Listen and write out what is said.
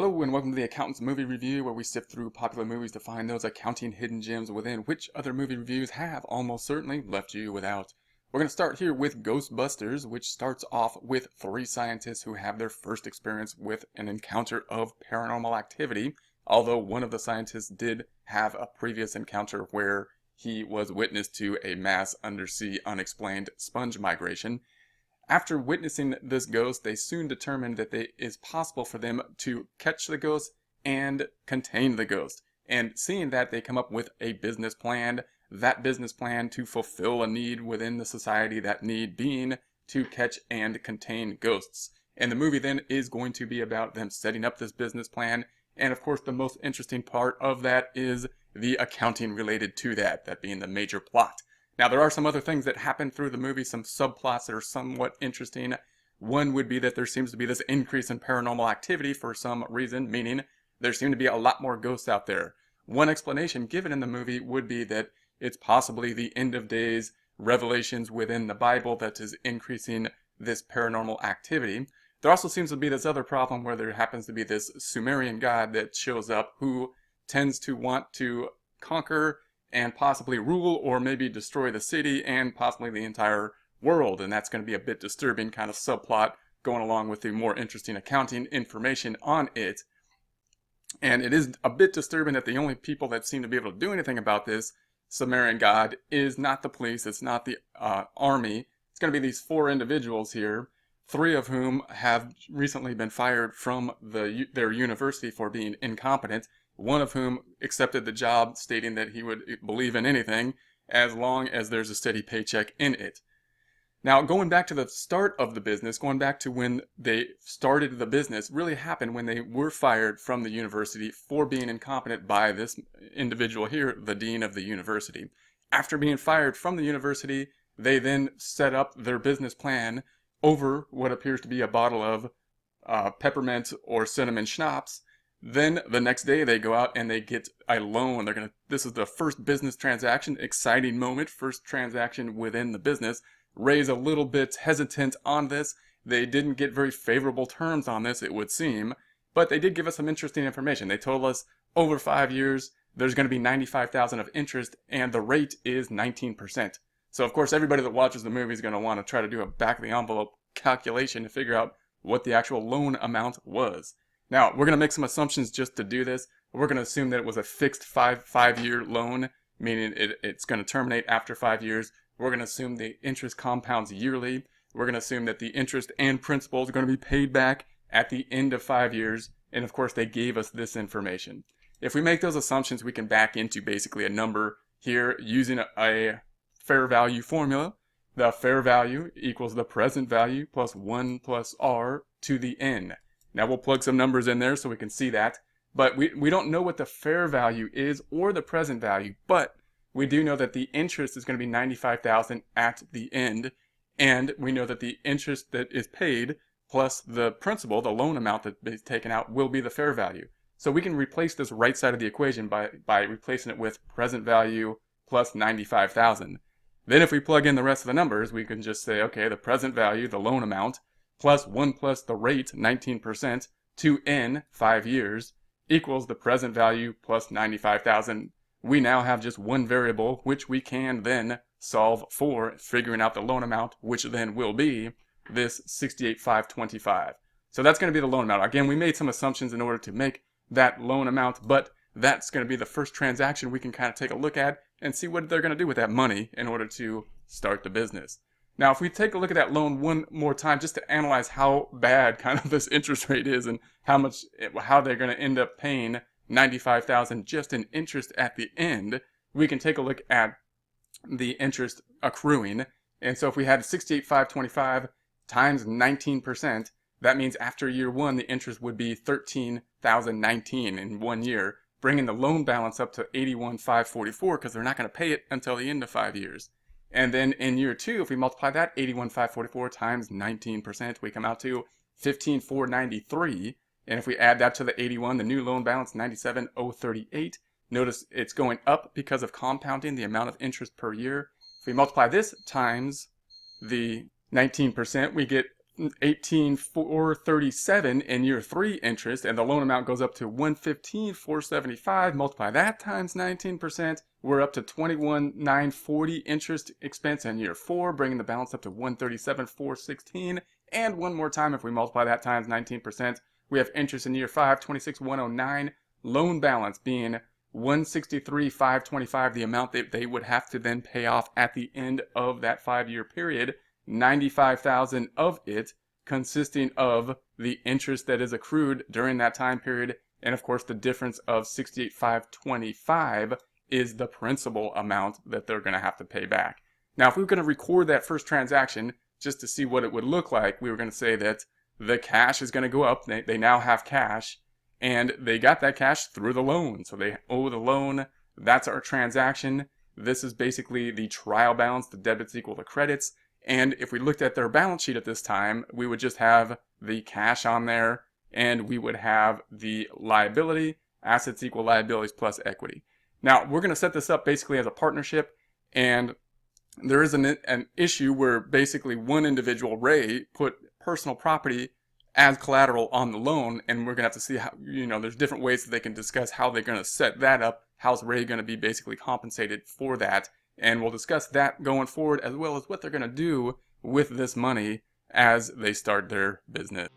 Hello and welcome to the Accountant's Movie Review, where we sift through popular movies to find those accounting hidden gems within which other movie reviews have almost certainly left you without. We're going to start here with Ghostbusters, which starts off with three scientists who have their first experience with an encounter of paranormal activity, although one of the scientists did have a previous encounter where he was witness to a mass undersea unexplained sponge migration. After witnessing this ghost, they soon determined that it is possible for them to catch the ghost and contain the ghost. And seeing that, they come up with a business plan. That business plan to fulfill a need within the society, that need being to catch and contain ghosts. And the movie then is going to be about them setting up this business plan. And of course, the most interesting part of that is the accounting related to that, that being the major plot. Now, there are some other things that happen through the movie, some subplots that are somewhat interesting. One would be that there seems to be this increase in paranormal activity for some reason, meaning there seem to be a lot more ghosts out there. One explanation given in the movie would be that it's possibly the end of days revelations within the Bible that is increasing this paranormal activity. There also seems to be this other problem where there happens to be this Sumerian god that shows up who tends to want to conquer and possibly rule or maybe destroy the city and possibly the entire world. And that's going to be a bit disturbing kind of subplot going along with the more interesting accounting information on it. And it is a bit disturbing that the only people that seem to be able to do anything about this Sumerian god is not the police, it's not the army. It's going to be these four individuals here, three of whom have recently been fired from their university for being incompetent. One of whom accepted the job, stating that he would believe in anything as long as there's a steady paycheck in it. Now, going back to the start of the business, going back to when they started the business, really happened when they were fired from the university for being incompetent by this individual here, the dean of the university. After being fired from the university, they then set up their business plan over what appears to be a bottle of peppermint or cinnamon schnapps. Then the next day they go out and they get a loan. This is the first business transaction, exciting moment, first transaction within the business. Ray's a little bit hesitant on this. They didn't get very favorable terms on this, it would seem, but they did give us some interesting information. They told us over 5 years there's going to be $95,000 of interest and the rate is 19%. So of course everybody that watches the movie is going to want to try to do a back of the envelope calculation to figure out what the actual loan amount was. Now, we're going to make some assumptions just to do this. We're going to assume that it was a fixed five-year loan, meaning it's going to terminate after 5 years. We're going to assume the interest compounds yearly. We're going to assume that the interest and principal is going to be paid back at the end of 5 years. And of course, they gave us this information. If we make those assumptions, we can back into basically a number here using a fair value formula. The fair value equals the present value plus 1 plus r to the n. Now we'll plug some numbers in there so we can see that, but we don't know what the fair value is or the present value, but we do know that the interest is going to be $95,000 at the end, and we know that the interest that is paid plus the principal, the loan amount that is taken out, will be the fair value. So we can replace this right side of the equation by replacing it with present value plus $95,000. Then if we plug in the rest of the numbers, we can just say, okay, the present value, the loan amount, plus 1 plus the rate, 19%, to n, 5 years, equals the present value plus 95,000. We now have just one variable, which we can then solve for, figuring out the loan amount, which then will be this $68,525. So that's going to be the loan amount. Again, we made some assumptions in order to make that loan amount, but that's going to be the first transaction we can kind of take a look at and see what they're going to do with that money in order to start the business. Now, if we take a look at that loan one more time, just to analyze how bad kind of this interest rate is and how they're going to end up paying $95,000 just in interest at the end, we can take a look at the interest accruing. And so if we had $68,525 times 19%, that means after year one, the interest would be $13,019 in 1 year, bringing the loan balance up to $81,544 because they're not going to pay it until the end of 5 years. And then in year two, if we multiply that, $81,544 times 19%, we come out to $15,493. And if we add that to the 81, the new loan balance, $97,038. Notice it's going up because of compounding the amount of interest per year. If we multiply this times the 19%, we get $18,437 in year 3 interest, and the loan amount goes up to $115,475. Multiply that times 19%, we're up to $21,940 interest expense in year 4, bringing the balance up to $137,416. And one more time, if we multiply that times 19%, we have interest in year 5, $26,109. Loan balance being $163,525, the amount that they would have to then pay off at the end of that 5-year period. $95,000 of it consisting of the interest that is accrued during that time period, and of course the difference of $68,525 is the principal amount that they're going to have to pay back. Now, if we were going to record that first transaction just to see what it would look like, we were going to say that the cash is going to go up. They now have cash, and they got that cash through the loan, so they owe the loan. That's our transaction. This is basically the trial balance. The debits equal the credits. And if we looked at their balance sheet at this time, we would just have the cash on there, and we would have the liability, assets equal liabilities plus equity. Now, we're going to set this up basically as a partnership, and there is an issue where basically one individual, Ray, put personal property as collateral on the loan, and we're going to have to see how, there's different ways that they can discuss how they're going to set that up. How's Ray going to be basically compensated for that? And we'll discuss that going forward, as well as what they're going to do with this money as they start their business.